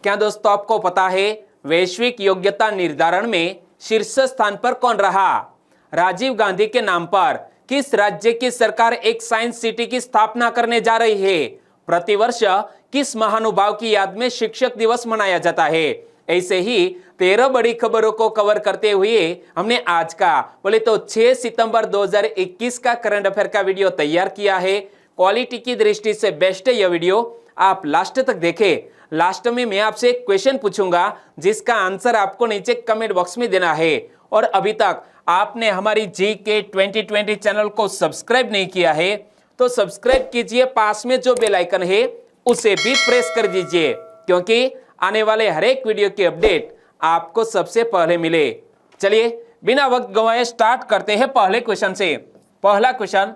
क्या दोस्तों आपको पता है वैश्विक योग्यता निर्धारण में शीर्ष स्थान पर कौन रहा? राजीव गांधी के नाम पर किस राज्य की सरकार एक साइंस सिटी की स्थापना करने जा रही है? प्रतिवर्ष किस महानुभाव की याद में शिक्षक दिवस मनाया जाता है? ऐसे ही 13 बड़ी खबरों को कवर करते हुए हमने आज का बोले तो 6 सितंबर 2021 का करंट अफेयर का वीडियो तैयार किया है। क्वालिटी की दृष्टि से बेस्ट है यह वीडियो, आप लास्ट तक देखें। लास्ट में मैं आपसे एक क्वेश्चन पूछूंगा जिसका आंसर आपको नीचे कमेंट बॉक्स में देना है। और अभी तक आपने हमारी जीके 2020 चैनल को सब्सक्राइब नहीं किया है तो सब्सक्राइब कीजिए, पास में जो बेल आइकन है उसे भी प्रेस कर दीजिए, क्योंकि आने वाले हर एक वीडियो की अपडेट आपको सबसे पहले मिले। चलिए बिना वक्त गंवाए स्टार्ट करते हैं पहले क्वेश्चन से। पहला क्वेश्चन,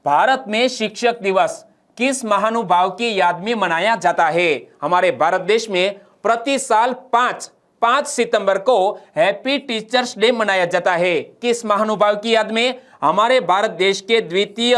भारत में शिक्षक दिवस किस महानुभाव की याद में मनाया जाता है? हमारे भारत देश में प्रति साल 5 सितंबर को हैप्पी टीचर्स डे मनाया जाता है। किस महानुभाव की याद में? हमारे भारत देश के द्वितीय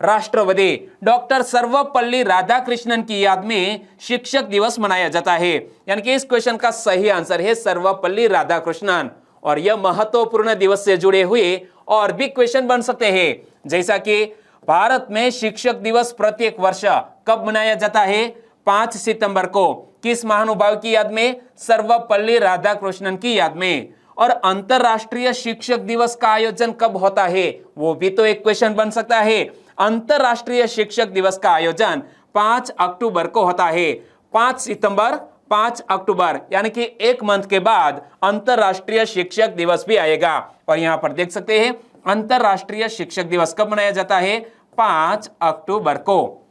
राष्ट्रपति डॉक्टर सर्वपल्ली राधाकृष्णन की याद में शिक्षक दिवस मनाया जाता है। यानी कि इस क्वेश्चन का सही आंसर है सर्वपल्ली राधाकृष्णन। और यह महत्वपूर्ण दिवस से जुड़े हुए और भी क्वेश्चन बन सकते हैं, जैसा कि भारत में शिक्षक दिवस प्रत्येक वर्ष कब मनाया जाता है? 5 सितंबर को। किस महानुभाव की याद में? सर्वपल्ली राधाकृष्णन की याद में। और अंतरराष्ट्रीय शिक्षक दिवस का आयोजन कब होता है? वो भी तो एक क्वेश्चन बन सकता है। अंतरराष्ट्रीय शिक्षक दिवस का आयोजन 5 अक्टूबर को होता है। 5 सितंबर 5 अक्टूबर, यानी कि एक मंथ के बाद अंतरराष्ट्रीय शिक्षक दिवस भी आएगा। और यहां पर देख सकते हैं अंतरराष्ट्रीय शिक्षक दिवस कब मनाया जाता है? 5 अक्टूबर को।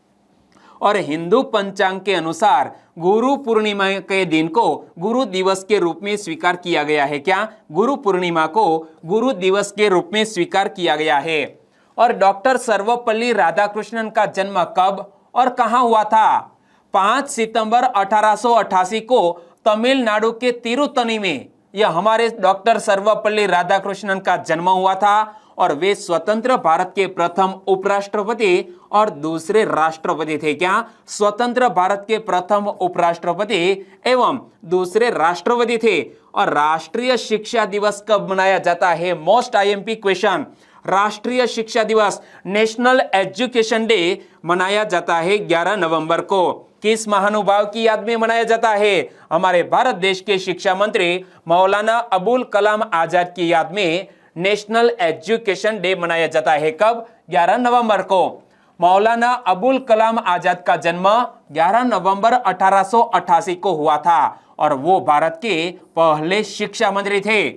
और हिंदू पंचांग के अनुसार गुरु पूर्णिमा के दिन को गुरु दिवस के रूप में स्वीकार किया गया है। क्या? गुरु पूर्णिमा को गुरु दिवस के रूप में स्वीकार किया गया है। और डॉक्टर सर्वपल्ली राधाकृष्णन का जन्म कब और कहां हुआ था? 5 सितंबर 1888 को तमिलनाडु के तिरुतनी में यह हमारे डॉक्टर सर्वपल्ली राधाकृष्णन का जन्म हुआ था। और वे स्वतंत्र भारत के प्रथम उपराष्ट्रपति और दूसरे राष्ट्रपति थे। क्या? स्वतंत्र भारत के प्रथम उपराष्ट्रपति एवं दूसरे राष्ट्रपति थे। और राष्ट्रीय शिक्षा दिवस कब मनाया जाता है? Most IMP question. राष्ट्रीय शिक्षा दिवस नेशनल एजुकेशन डे मनाया जाता है 11 नवंबर को। किस महानुभाव की याद में मनाया जाता है? हमारे भारत देश के शिक्षा मंत्री मौलाना अबुल कलाम आजाद की याद में नेशनल एजुकेशन डे मनाया जाता है। कब? 11 नवंबर को। मौलाना अबुल कलाम आजाद का जन्म 11 नवंबर 1888 को हुआ था और वो भारत के पहले शिक्षा मंत्री थे।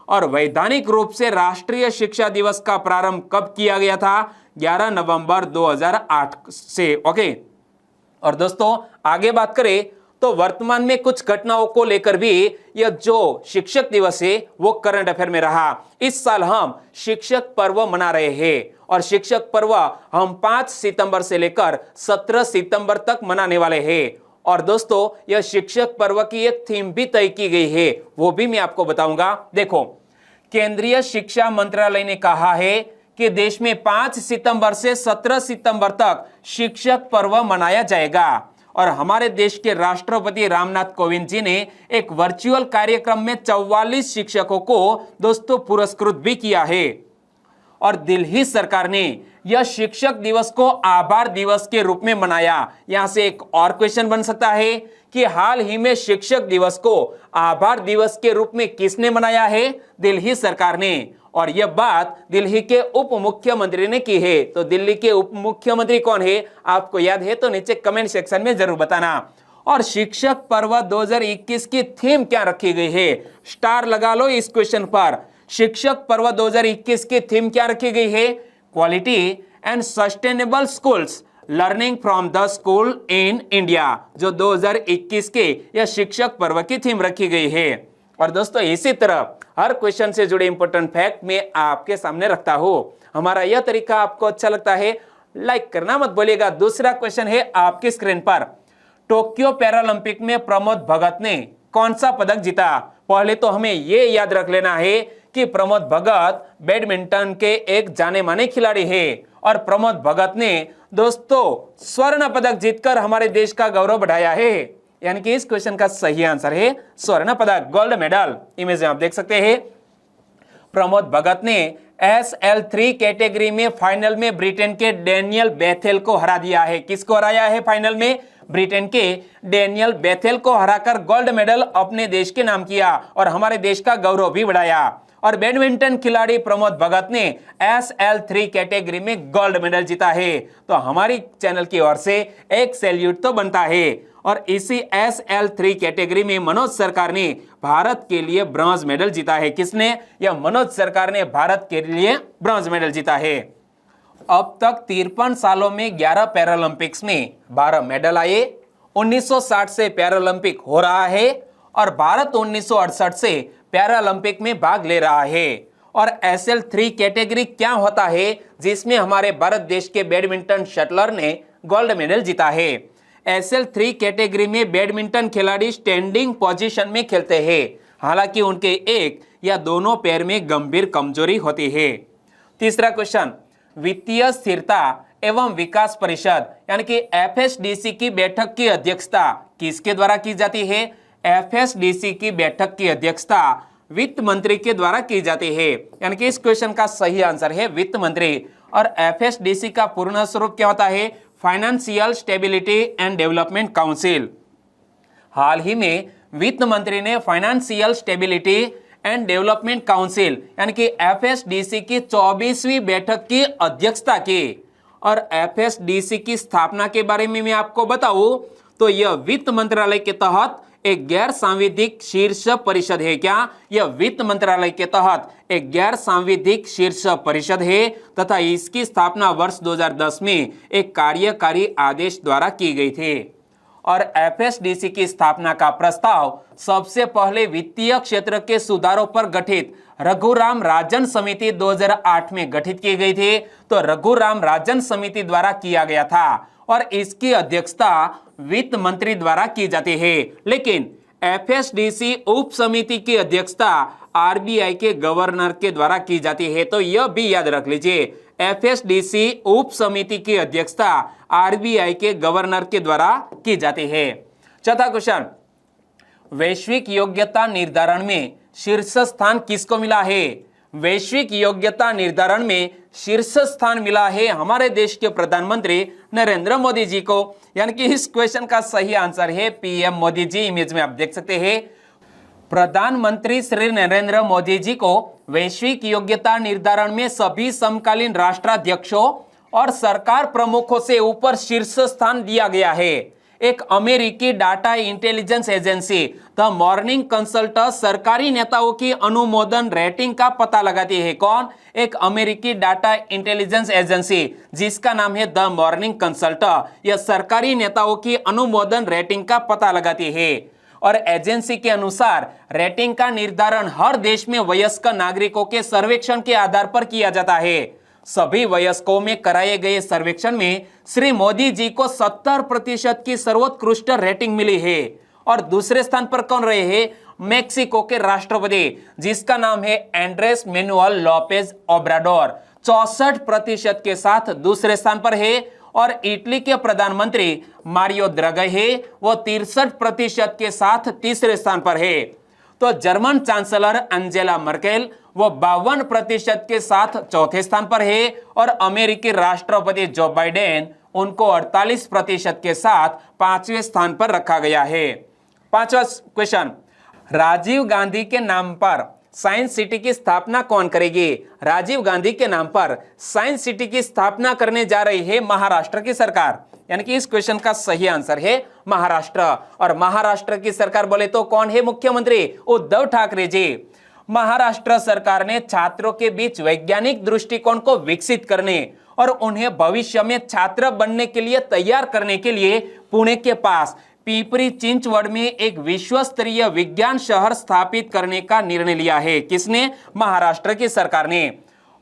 और वैधानिक रूप से राष्ट्रीय शिक्षा दिवस का प्रारंभ कब किया गया था? 11 नवंबर 2008 से। ओके। और दोस्तों आगे बात करें तो वर्तमान में कुछ घटनाओं को लेकर भी यह जो शिक्षक दिवस है वो करंट अफेयर में रहा। इस साल हम शिक्षक पर्व मना रहे हैं और शिक्षक पर्व हम 5 सितंबर से लेकर 17 सितंबर तक मनाने वाले हैं। और दोस्तों यह शिक्षक पर्व की एक थीम भी तय की गई है, वो भी मैं आपको बताऊंगा। देखो, केंद्रीय शिक्षा मंत्रालय ने कहा है कि देश में 5 सितंबर से 17 सितंबर तक शिक्षक पर्व मनाया जाएगा। और हमारे देश के राष्ट्रपति रामनाथ कोविंद जी ने एक वर्चुअल कार्यक्रम में 44 शिक्षकों को दोस्तों पुरस्कृत भी किया है। और दिल्ली सरकार ने यह शिक्षक दिवस को आभार दिवस के रूप में मनाया। यहां से एक और क्वेश्चन बन सकता है कि हाल ही में शिक्षक दिवस को आभार दिवस के रूप में किसने मनाया है? दिल्ली सरकार ने। और यह बात दिल्ली के उप मुख्यमंत्री ने की है। तो दिल्ली के उप मुख्यमंत्री कौन है? आपको याद है तो नीचे कमेंट सेक्शन में जरूर बताना। और शिक्षक पर्व 2021 की थीम क्या रखी गई है? स्टार लगा लो इस क्वेश्चन पर। शिक्षक पर्व 2021 की थीम क्या रखी गई है? Quality and sustainable schools learning from the school in India, जो 2021 के यह शिक्षक पर्व की थीम रखी गई है। और दोस्तों इसी तरह हर क्वेश्चन से जुड़े इंपॉर्टेंट फैक्ट मैं आपके सामने रखता हूं। हमारा यह तरीका आपको अच्छा लगता है लाइक करना मत भूलिएगा। दूसरा क्वेश्चन है आपकी स्क्रीन पर। टोक्यो पैरालंपिक में प्रमोद भगत ने कौन सा पदक जीता? पहले तो हमें यह याद रख लेना है कि प्रमोद भगत बैडमिंटन के एक जाने माने खिलाड़ी है और प्रमोद भगत ने दोस्तों स्वर्ण पदक जीतकर हमारे देश का गौरव बढ़ाया है। यानी कि इस क्वेश्चन का सही आंसर है स्वर्ण पदक, गोल्ड मेडल। इमेज में आप देख सकते हैं प्रमोद भगत ने SL3 कैटेगरी में फाइनल में ब्रिटेन के डेनियल बेथेल को हरा दिया है। किसको हराया है फाइनल में? ब्रिटेन के डेनियल बेथेल को हराकर गोल्ड मेडल अपने देश के नाम किया और हमारे देश का गौरव भी बढ़ाया। और बैडमिंटन खिलाड़ी प्रमोद भगत ने SL3 कैटेगरी में गोल्ड मेडल जीता है। तो हमारी चैनल की ओर से एक सैल्यूट तो बनता है। और इसी SL3 कैटेगरी में मनोज सरकार ने भारत के लिए ब्रॉन्ज मेडल जीता है। किसने? यह मनोज सरकार ने भारत के लिए ब्रॉन्ज मेडल जीता है। अब तक 53 सालों में 11 पैरालंपिक्स में 12 मेडल आए। 1960 से पैरालंपिक हो रहा है और भारत 1968 से पैरालंपिक में भाग ले रहा है। और SL3 कैटेगरी क्या होता है जिसमें हमारे भारत देश के बैडमिंटन शटलर ने गोल्ड मेडल जीता है? SL3 कैटेगरी में बैडमिंटन खिलाड़ी स्टैंडिंग पोजीशन में खेलते हैं, हालांकि उनके एक या दोनों पैर में गंभीर कमजोरी होती है। तीसरा क्वेश्चन, वित्तीय स्थिरता एवं विकास परिषद यानी कि FSDC की बैठक की अध्यक्षता किसके द्वारा की जाती है? FSDC की बैठक की अध्यक्षता वित्त मंत्री के द्वारा की जाती है, यानी कि इस क्वेश्चन का सही आंसर है वित्त मंत्री। और FSDC का पूर्ण स्वरूप क्या होता है? Financial stability and development council. हाल ही में वित्त मंत्री ने financial stability and development council यानी कि FSDC की 24वीं बैठक की अध्यक्षता की। और FSDC की स्थापना के बारे में मैं आपको बताऊं तो यह वित्त मंत्रालय के तहत एक गैर सांविधिक शीर्ष परिषद है। क्या? यह वित्त मंत्रालय के तहत एक गैर सांविधिक शीर्ष परिषद है तथा इसकी स्थापना वर्ष 2010 में एक कार्यकारी आदेश द्वारा की गई थी। और FSDC की स्थापना का प्रस्ताव सबसे पहले वित्तीय क्षेत्र के सुधारों पर गठित रघुराम राजन समिति 2008 में गठित की गई थी। तो रघुराम राजन समिति द्वारा किया गया था और इसकी अध्यक्षता वित्त मंत्री द्वारा की जाती है। लेकिन FSDC उप समिति की अध्यक्षता RBI के गवर्नर के द्वारा की जाती है। तो यह भी याद रख लीजिए, FSDC उप समिति की अध्यक्षता RBI के गवर्नर के द्वारा की जाती है। चौथा क्वेश्चन, वैश्विक योग्यता निर्धारण में शीर्ष स्थान किसको मिला है? वैश्विक योग्यता निर्धारण में शीर्ष स्थान मिला है हमारे देश के प्रधानमंत्री नरेंद्र मोदी जी को, यानी कि इस क्वेश्चन का सही आंसर है PM मोदी जी। इमेज में आप देख सकते हैं प्रधानमंत्री श्री नरेंद्र मोदी जी को वैश्विक योग्यता निर्धारण में सभी समकालीन राष्ट्राध्यक्षों और सरकार प्रमुखों से ऊपर शीर्ष स्थान दिया गया है। एक अमेरिकी data intelligence agency the morning consult सरकारी नेताओं की अनुमोदन रेटिंग का पता लगाती है। कौन? एक अमेरिकी डाटा इंटेलिजेंस एजेंसी जिसका नाम है द मॉर्निंग कंसल्ट। यह सरकारी नेताओं की अनुमोदन रेटिंग का पता लगाती है। और एजेंसी के अनुसार रेटिंग का निर्धारण हर देश में वयस्क नागरिकों के सर्वेक्षण के आधार पर किया जाता है। सभी वयस्कों में कराए गए सर्वेक्षण में श्री मोदी जी को 70% की सर्वोत्कृष्ट रेटिंग मिली है। और दूसरे स्थान पर कौन रहे हैं? मेक्सिको के राष्ट्रपति जिसका नाम है एंड्रेस मैनुअल लोपेज ओब्राडोर 64% के साथ दूसरे स्थान पर है। और इटली के प्रधानमंत्री मारियो द्रगhi है, वो 63% के साथ तीसरे स्थान पर है। तो जर्मन चांसलर एंजेला मर्केल वो 52% के साथ चौथे स्थान पर है। और अमेरिकी राष्ट्रपति जो बाइडेन उनको 48% के साथ 5वें स्थान पर रखा गया है। पांचवा क्वेश्चन, राजीव गांधी के नाम पर साइंस सिटी की स्थापना कौन करेगी? राजीव गांधी के नाम पर साइंस सिटी की स्थापना करने जा रही है महाराष्ट्र की सरकार, यानी कि इस क्वेश्चन का सही आंसर है महाराष्ट्र। और महाराष्ट्र की सरकार बोले तो कौन है मुख्यमंत्री? उद्धव ठाकरे जी। महाराष्ट्र सरकार ने छात्रों के बीच वैज्ञानिक दृष्टिकोण को विकसित करने और उन्हें भविष्य में छात्र बनने के लिए तैयार करने के लिए पुणे के पास पिंपरी चिंचवड में एक विश्व स्तरीय विज्ञान शहर स्थापित करने का निर्णय लिया है। किसने? महाराष्ट्र की सरकार ने।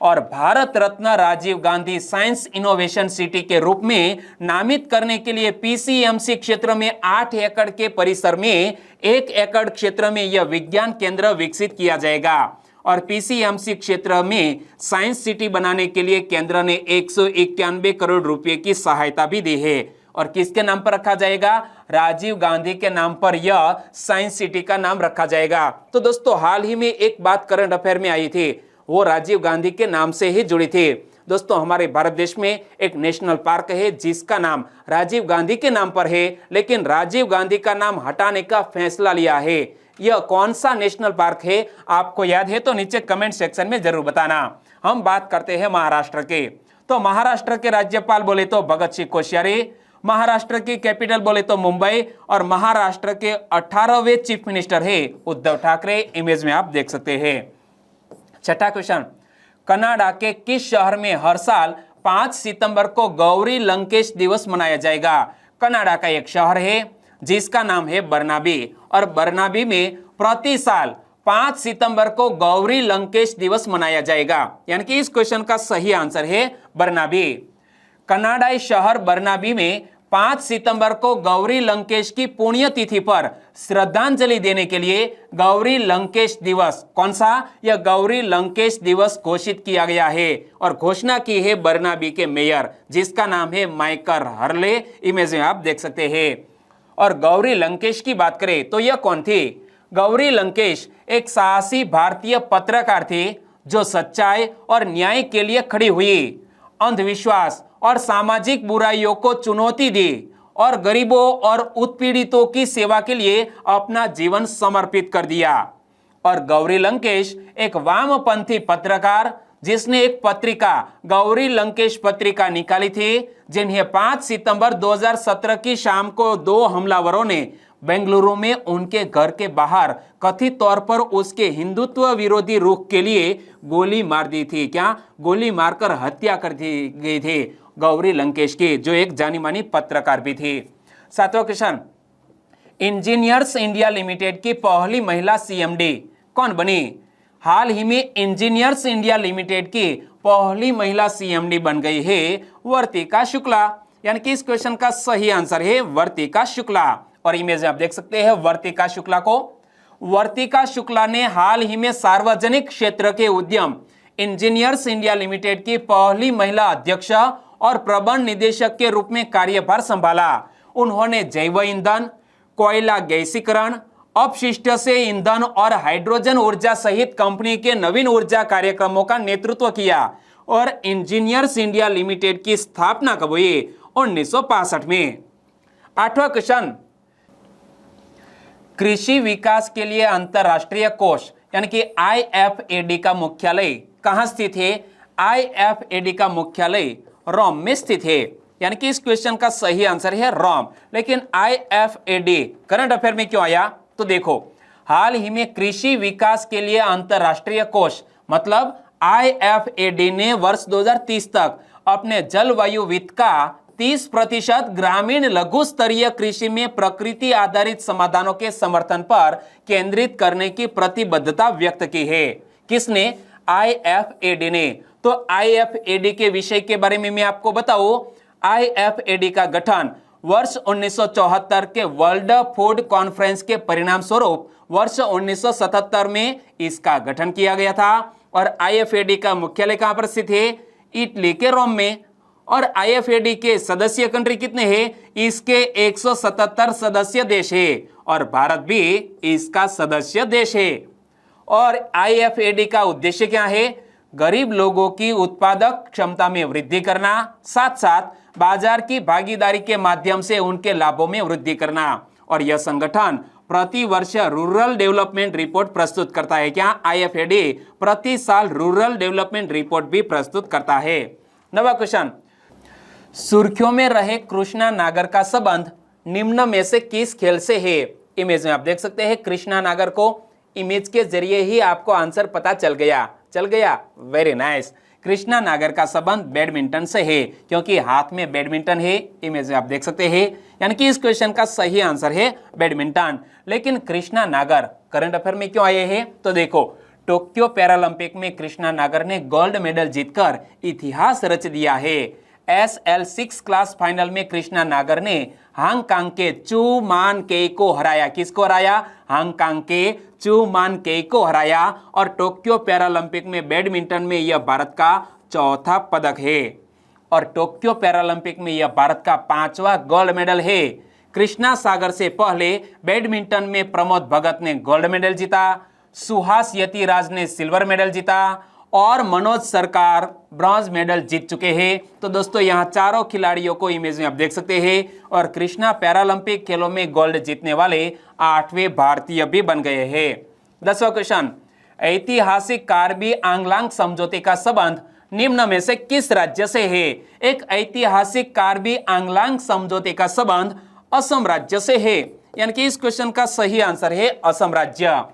और Bharat Ratna Rajiv Gandhi science innovation city के रूप में नामित करने के लिए PCMC क्षेत्र में 8 एकड़ के परिसर में 1 एकड़ क्षेत्र में यह विज्ञान केंद्र विकसित किया जाएगा। और PCMC क्षेत्र में साइंस सिटी बनाने के लिए केंद्र ने 191 करोड़ रुपए की सहायता भी दी है। और किसके नाम पर रखा जाएगा? राजीव गांधी के नाम पर यह साइंस सिटी का नाम रखा जाएगा। तो दोस्तों हाल ही में एक बात करंट अफेयर में आई थी, वो राजीव गांधी के नाम से ही जुड़ी थी। दोस्तों हमारे भारत देश में एक नेशनल पार्क है जिसका नाम राजीव गांधी के नाम पर है, लेकिन राजीव गांधी का नाम हटाने का फैसला लिया है। यह कौन सा नेशनल पार्क है? आपको याद है तो नीचे कमेंट सेक्शन में जरूर बताना। हम बात करते हैं महाराष्ट्र के। तो महाराष्ट्र के राज्यपाल बोले तो भगत सिंह कोश्यारी, महाराष्ट्र की कैपिटल बोले तो मुंबई, और महाराष्ट्र के 18वें चीफ मिनिस्टर है उद्धव ठाकरे। इमेज में आप देख सकते हैं। छठा क्वेश्चन, कनाडा के किस शहर में हर साल 5 सितंबर को गौरी लंकेश दिवस मनाया जाएगा? कनाडा का एक शहर है जिसका नाम है बर्नाबी, और बर्नाबी में प्रति साल 5 सितंबर को गौरी लंकेश दिवस मनाया जाएगा। यानी कि इस क्वेश्चन का सही आंसर है बर्नाबी। कनाडाई शहर बर्नाबी में 5 सितंबर को गौरी लंकेश की पुण्यतिथि पर श्रद्धांजलि देने के लिए गौरी लंकेश दिवस, कौन सा? यह गौरी लंकेश दिवस घोषित किया गया है, और घोषणा की है बर्नाबी के मेयर जिसका नाम है माइकल हर्ले। इमेज में आप देख सकते हैं। और गौरी लंकेश की बात करें तो यह कौन थी? गौरी लंकेश एक साहसी भारतीय पत्रकार थी जो सच्चाई और न्याय के लिए खड़ी हुई, अंधविश्वास और सामाजिक बुराइयों को चुनौती दी और गरीबों और उत्पीड़ितों की सेवा के लिए अपना जीवन समर्पित कर दिया। और गौरी लंकेश एक वामपंथी पत्रकार जिसने एक पत्रिका गौरी लंकेश पत्रिका निकाली थी, जिन्हें 5 सितंबर 2017 की शाम को 2 हमलावरों ने बेंगलुरु में उनके घर के बाहर कथित तौर पर उसके हिंदुत्व विरोधी रुख के लिए गोली मार दी थी। क्या? गोली मारकर हत्या कर दी गई थी गौरी लंकेश की, जो एक जानी मानी पत्रकार भी थी। 7वां क्वेश्चन, इंजीनियर्स इंडिया लिमिटेड की पहली महिला सीएमडी कौन बनी? हाल ही में इंजीनियर्स इंडिया लिमिटेड की पहली महिला सीएमडी बन गई है वर्तिका शुक्ला। यानी कि इस क्वेश्चन का सही आंसर है वर्तिका शुक्ला। और इमेज में आप देख सकते हैं वर्तिका शुक्ला को। वर्तिका शुक्ला ने हाल ही में सार्वजनिक क्षेत्र के उद्यम इंजीनियर्स इंडिया लिमिटेड की पहली महिला अध्यक्ष और प्रबंध निदेशक के रूप में कार्यभार संभाला। उन्होंने जैव ईंधन, कोयला गैसीकरण, अपशिष्ट से ईंधन और हाइड्रोजन ऊर्जा सहित कंपनी के नवीन ऊर्जा कार्यक्रमों का नेतृत्व किया। और इंजीनियर्स इंडिया लिमिटेड की स्थापना कब हुई? 1965 में। 8वां क्वेश्चन, कृषि विकास के लिए अंतरराष्ट्रीय कोष यानी कि IFAD का मुख्यालय कहां स्थित है? IFAD का मुख्यालय रोम में स्थित है। यानी कि इस क्वेश्चन का सही आंसर है रोम। लेकिन IFAD करंट अफेयर में क्यों आया? तो देखो, हाल ही में कृषि विकास के लिए अंतरराष्ट्रीय कोष मतलब IFAD ने वर्ष 2030 तक अपने जलवायु वित्त का 30% ग्रामीण लघु स्तरीय कृषि में प्रकृति आधारित समाधानों के समर्थन पर केंद्रित करने की प्रतिबद्धता व्यक्त की है। किसने? IFAD ने। तो IFAD के विषय के बारे में मैं आपको बताऊं। IFAD का गठन वर्ष 1974 के वर्ल्ड फूड कॉन्फ्रेंस के परिणाम स्वरूप वर्ष 1977 में इसका गठन किया गया था। और IFAD का मुख्यालय कहां पर स्थित है? इटली के रोम में। और IFAD के सदस्य कंट्री कितने हैं? इसके 177 सदस्य देश है और भारत भी इसका सदस्य देश है। और IFAD का उद्देश्य क्या है? गरीब लोगों की उत्पादक क्षमता में वृद्धि करना, साथ साथ बाजार की भागीदारी के माध्यम से उनके लाभों में वृद्धि करना। और यह संगठन प्रति वर्ष रूरल डेवलपमेंट रिपोर्ट प्रस्तुत करता है। क्या? IFAD प्रति साल रूरल डेवलपमेंट रिपोर्ट भी प्रस्तुत करता है। 9वां क्वेश्चन, सुर्खियों में रहे कृष्णा नागर का संबंध निम्न में से किस खेल से है? इमेज में आप देख सकते हैं कृष्णा नागर को। इमेज के जरिए ही आपको आंसर पता चल गया। Very nice. कृष्णा नागर का संबंध बैडमिंटन से है क्योंकि हाथ में बैडमिंटन है। इमेज में आप देख सकते हैं। यानी कि इस क्वेश्चन का सही आंसर है बैडमिंटन। लेकिन कृष्णा नागर करंट अफेयर में क्यों आए हैं? तो देखो, टोक्यो पैरालंपिक में कृष्णा नागर ने गोल्ड मेडल जीतकर इतिहास रच दिया है। SL6 क्लास फाइनल में कृष्णा नागर ने हांगकांग के चू मान के को हराया। किसको हराया? हांगकांग के चू मान के को हराया। और टोक्यो पैरालंपिक में बैडमिंटन में यह भारत का चौथा पदक है। और टोक्यो पैरालंपिक में यह भारत का 5वां गोल्ड मेडल है। कृष्णा सागर से पहले बैडमिंटन में प्रमोद भगत ने गोल्ड मेडल जीता, सुहास यतिराज ने सिल्वर मेडल जीता और मनोज सरकार ब्रॉन्ज मेडल जीत चुके हैं। तो दोस्तों यहाँ चारों खिलाड़ियों को इमेज में आप देख सकते हैं और कृष्णा पैरालंपिक खेलों में गोल्ड जीतने वाले 8वें भारतीय भी बन गए हैं। 10वां क्वेश्चन, ऐतिहासिक कार्बी आंगलांग समझौते का संबंध निम्न में से किस राज्य से है? एक ऐतिहासिक कार्बी आंगलांग समझौते का संबंध असम राज्य से है, यानी कि इस क्वेश्चन का सही आंसर है असम राज्य।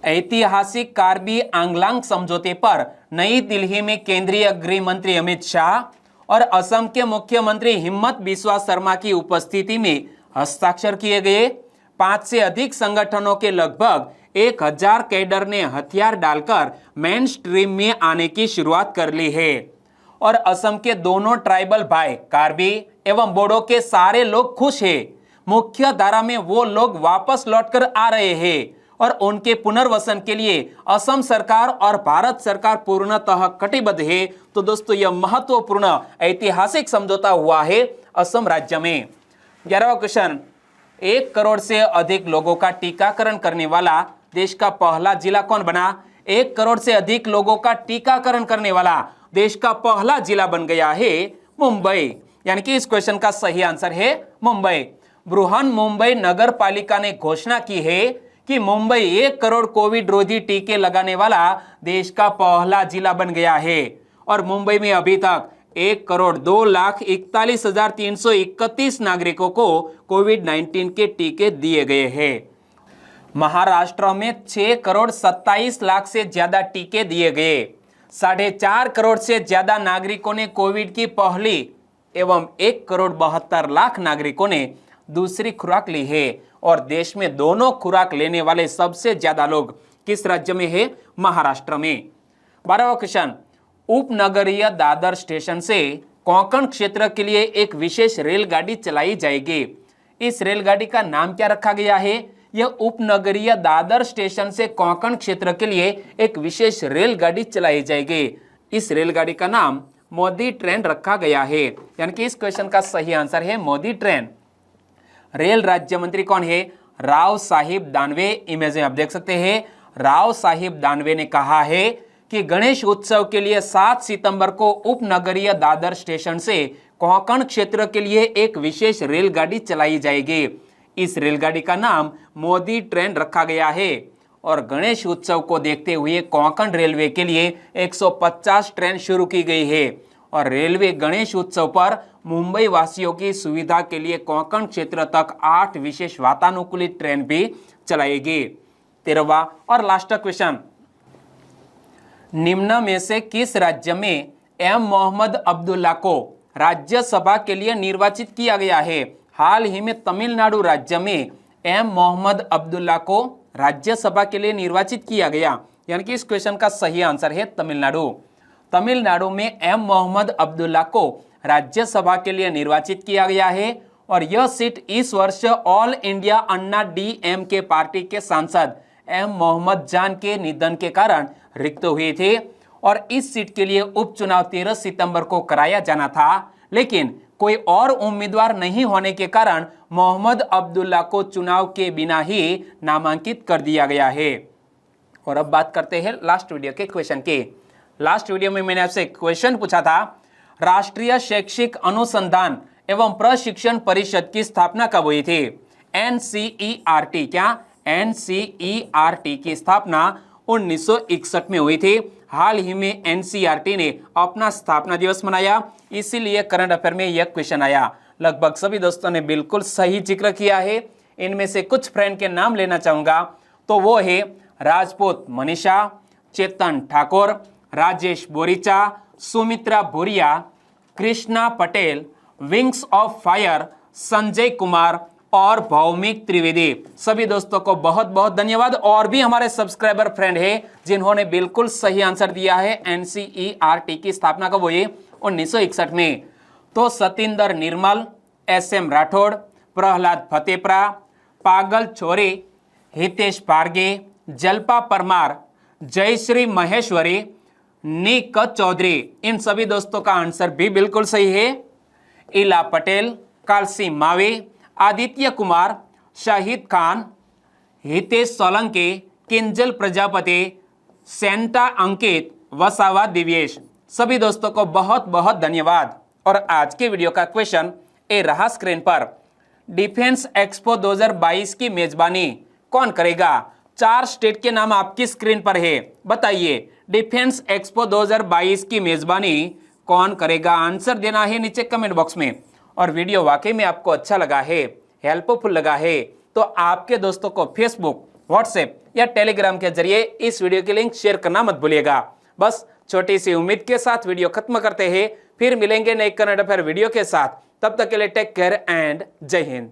ऐतिहासिक कार्बी आंगलांग समझौते पर नई दिल्ली में केंद्रीय गृह मंत्री अमित शाह और असम के मुख्यमंत्री हिम्मत बिस्वा शर्मा की उपस्थिति में हस्ताक्षर किए गए। 5 से अधिक संगठनों के लगभग 1000 कैडर ने हथियार डालकर मेन स्ट्रीम में आने की शुरुआत कर ली है और असम के दोनों ट्राइबल भाई कार्बी एवं बोडो के सारे लोग खुश हैं। मुख्य धारा में वो लोग वापस लौटकर आ रहे हैं और उनके पुनर्वसन के लिए असम सरकार और भारत सरकार पूर्णतः कटिबद्ध है। तो दोस्तों यह महत्वपूर्ण ऐतिहासिक समझौता हुआ है असम राज्य में। 11वां क्वेश्चन, 1 करोड़ से अधिक लोगों का टीकाकरण करने वाला देश का पहला जिला कौन बना? 1 करोड़ से अधिक लोगों का टीकाकरण करने वाला देश का पहला जिला बन गया है मुंबई, यानी कि इस क्वेश्चन का सही आंसर है मुंबई। बृहन मुंबई नगर पालिका ने घोषणा की है कि मुंबई 1 करोड़ कोविड रोधी टीके लगाने वाला देश का पहला जिला बन गया है और मुंबई में अभी तक 1,41,41,331 नागरिकों को कोविड-19 के टीके दिए गए हैं। महाराष्ट्र में 6 करोड़ 27 लाख से ज्यादा टीके दिए गए। 4.5 करोड़ से ज्यादा नागरिकों ने कोविड की पहली एवं 1 करोड़ 72 लाख नागरिकों ने दूसरी खुराक ली है और देश में दोनों खुराक लेने वाले सबसे ज्यादा लोग किस राज्य में है? महाराष्ट्र में। 12वां क्वेश्चन, उपनगरीय दादर स्टेशन से कोंकण क्षेत्र के लिए एक विशेष रेलगाड़ी चलाई जाएगी। इस रेलगाड़ी का नाम क्या रखा गया है? यह उपनगरीय दादर स्टेशन से कोंकण क्षेत्र के लिए एक विशेष रेलगाड़ी चलाई जाएगी। इस रेलगाड़ी का नाम मोदी ट्रेन रखा गया है, यानी कि इस क्वेश्चन का सही आंसर है मोदी ट्रेन। रेल राज्य मंत्री कौन है? राव साहिब दानवे। इमेज में आप देख सकते हैं राव साहिब दानवे ने कहा है कि गणेश उत्सव के लिए 7 सितंबर को उपनगरीय दादर स्टेशन से कोंकण क्षेत्र के लिए एक विशेष रेलगाड़ी चलाई जाएगी। इस रेलगाड़ी का नाम मोदी ट्रेन रखा गया है और गणेश उत्सव को देखते हुए कोंकण रेलवे के लिए 150 ट्रेन शुरू की गई है और रेलवे गणेश उत्सव पर मुंबई वासियों की सुविधा के लिए कोंकण क्षेत्र तक 8 विशेष वातानुकूलित ट्रेन भी चलाएगी। 13वां और लास्ट क्वेश्चन, निम्न में से किस राज्य में एम मोहम्मद अब्दुल्ला को राज्यसभा के लिए निर्वाचित किया गया है? हाल ही में तमिलनाडु राज्य में एम मोहम्मद अब्दुल्ला को राज्यसभा के लिए निर्वाचित किया गया, यानी कि इस क्वेश्चन का सही आंसर है तमिलनाडु। तमिलनाडु में एम मोहम्मद अब्दुल्ला को राज्यसभा के लिए निर्वाचित किया गया है और यह सीट इस वर्ष ऑल इंडिया अन्ना डीएमके पार्टी के सांसद एम मोहम्मद जान के निधन के कारण रिक्त हुई थी और इस सीट के लिए उपचुनाव 13 सितंबर को कराया जाना था, लेकिन कोई और उम्मीदवार नहीं होने के कारण मोहम्मद अब्दुल्ला को चुनाव के बिना ही नामांकित कर दिया गया है। और अब बात करते हैं लास्ट वीडियो के क्वेश्चन की। लास्ट वीडियो में मैंने आपसे क्वेश्चन पूछा था, राष्ट्रीय शैक्षिक अनुसंधान एवं प्रशिक्षण परिषद की स्थापना कब हुई थी? एनसीईआरटी, क्या एनसीईआरटी की स्थापना 1961 में हुई थी। हाल ही में एनसीईआरटी ने अपना स्थापना दिवस मनाया, इसीलिए करंट अफेयर में यह क्वेश्चन आया। लगभग सभी दोस्तों ने बिल्कुल सही जिक्र किया है। इनमें से कुछ फ्रेंड के नाम लेना चाहूंगा, तो वो है राजपूत मनीषा, चेतन ठाकुर, राजेश बोरीचा, सुमित्रा बोरिया, Krishna Patel, wings of fire, Sanjay Kumar और भौमिक त्रिवेदी। सभी दोस्तों को बहुत बहुत धन्यवाद। और भी हमारे सब्सक्राइबर फ्रेंड हैं जिन्होंने बिल्कुल सही आंसर दिया है। एनसीईआरटी की स्थापना कब हुई? 1961 में। तो सतिंदर निर्मल, एसएम राठौड़, प्रहलाद फतेप्रा, पागल छोरी, हितेश पारगे, जल्पा परमार, जयश्री महेश्वरी, नीक चौधरी। इन सभी दोस्तों का आंसर भी बिल्कुल सही है। इला पटेल, कालसी मावे, आदित्य कुमार, शाहिद खान, हितेश सोलंकी, किंजल प्रजापति, सेंटा अंकित, वसावा दिव्येश। सभी दोस्तों को बहुत बहुत धन्यवाद। और आज के वीडियो का क्वेश्चन ए रहा स्क्रीन पर। डिफेंस एक्सपो 2022 की मेजबानी कौन करेगा? 4 स्टेट के नाम आपकी स्क्रीन पर है। बताइए डिफेंस एक्सपो 2022 की मेजबानी कौन करेगा? आंसर देना है नीचे कमेंट बॉक्स में। और वीडियो वाकई में आपको अच्छा लगा है, हेल्पफुल लगा है, तो आपके दोस्तों को फेसबुक, व्हाट्सएप या टेलीग्राम के जरिए इस वीडियो की लिंक शेयर करना मत भूलिएगा। बस छोटी सी उम्मीद के साथ वीडियो खत्म करते हैं, फिर मिलेंगे नए करंट अफेयर वीडियो के साथ। तब तक के लिए टेक केयर एंड जय हिंद।